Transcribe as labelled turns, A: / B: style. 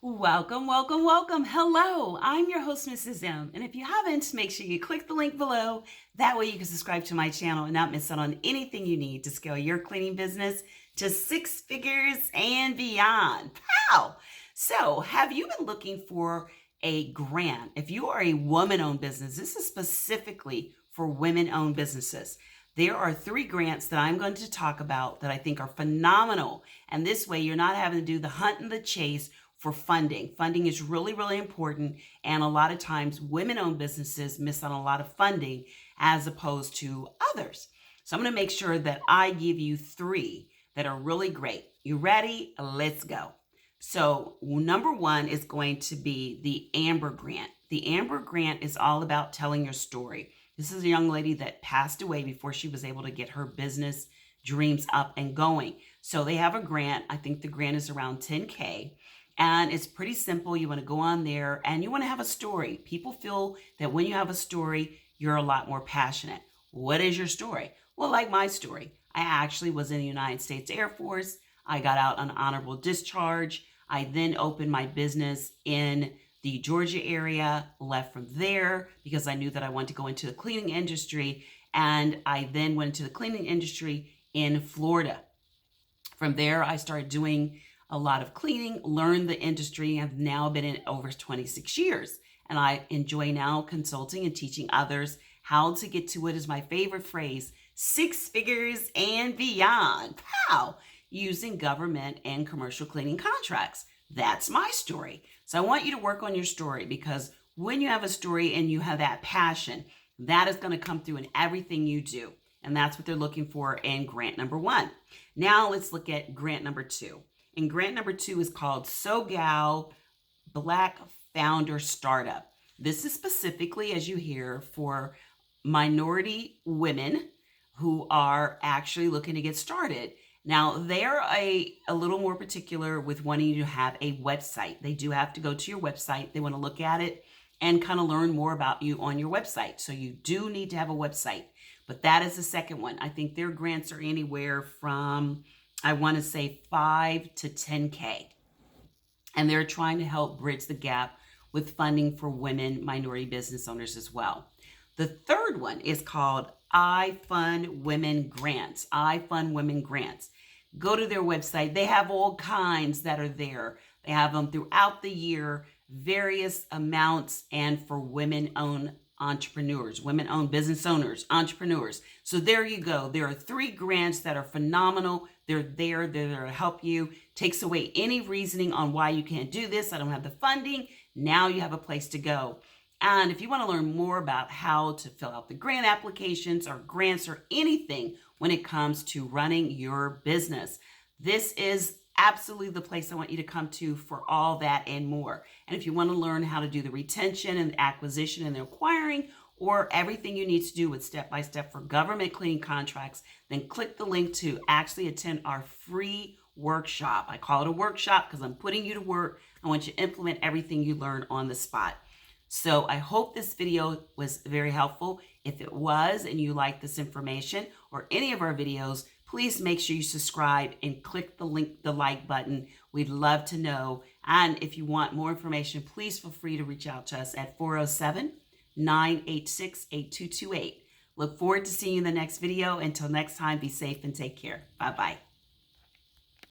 A: Welcome, welcome, welcome. Hello, I'm your host, Mrs. M. And if you haven't, make sure you click the link below. That way you can subscribe to my channel and not miss out on anything you need to scale your cleaning business to 6 figures and beyond. Pow! So, have you been looking for a grant? If you are a woman-owned business, this is specifically for women-owned businesses. There are 3 grants that I'm going to talk about that I think are phenomenal. And this way you're not having to do the hunt and the chase for funding. Funding is really, really important. And a lot of times women-owned businesses miss on a lot of funding as opposed to others. So I'm going to make sure that I give you 3 that are really great. You ready? Let's go. So number 1 is going to be the Amber Grant. The Amber Grant is all about telling your story. This is a young lady that passed away before she was able to get her business dreams up and going. So they have a grant. I think the grant is around $10K. And it's pretty simple. You want to go on there and you want to have a story. People feel that when you have a story, you're a lot more passionate. What is your story? Well, like my story, I actually was in the United States Air Force. I got out on honorable discharge. I then opened my business in the Georgia area, left from there because I knew that I wanted to go into the cleaning industry. And I then went into the cleaning industry in Florida. From there, I started doing a lot of cleaning, learned the industry, have now been in over 26 years. And I enjoy now consulting and teaching others how to get to what is my favorite phrase, 6 figures and beyond. Pow! Using government and commercial cleaning contracts. That's my story. So I want you to work on your story because when you have a story and you have that passion, that is going to come through in everything you do. And that's what they're looking for in grant number 1. Now let's look at grant number 2. And grant number 2 is called SoGal Black Founder Startup. This is specifically, as you hear, for minority women who are actually looking to get started. Now, they're a little more particular with wanting to have a website. They do have to go to your website. They want to look at it and kind of learn more about you on your website. So you do need to have a website. But that is the second one. I think their grants are anywhere from, I want to say 5 to 10K. And they're trying to help bridge the gap with funding for women minority business owners as well. The third one is called IFundWomen Grants. IFundWomen Grants. Go to their website. They have all kinds that are there. They have them throughout the year, various amounts, and for women-owned entrepreneurs, women-owned business owners, entrepreneurs. So there you go. There are 3 grants that are phenomenal. They're there to help you. Takes away any reasoning on why you can't do this. I don't have the funding. Now you have a place to go. And if you want to learn more about how to fill out the grant applications or grants or anything when it comes to running your business, this is absolutely the place I want you to come to for all that and more. And if you want to learn how to do the retention and the acquisition and the acquiring or everything you need to do with step-by-step for government cleaning contracts, then click the link to actually attend our free workshop. I call it a workshop because I'm putting you to work. I want you to implement everything you learn on the spot. So I hope this video was very helpful. If it was and you like this information or any of our videos, please make sure you subscribe and click the link, the like button. We'd love to know. And if you want more information, please feel free to reach out to us at 407-986-8228. Look forward to seeing you in the next video. Until next time, be safe and take care. Bye-bye.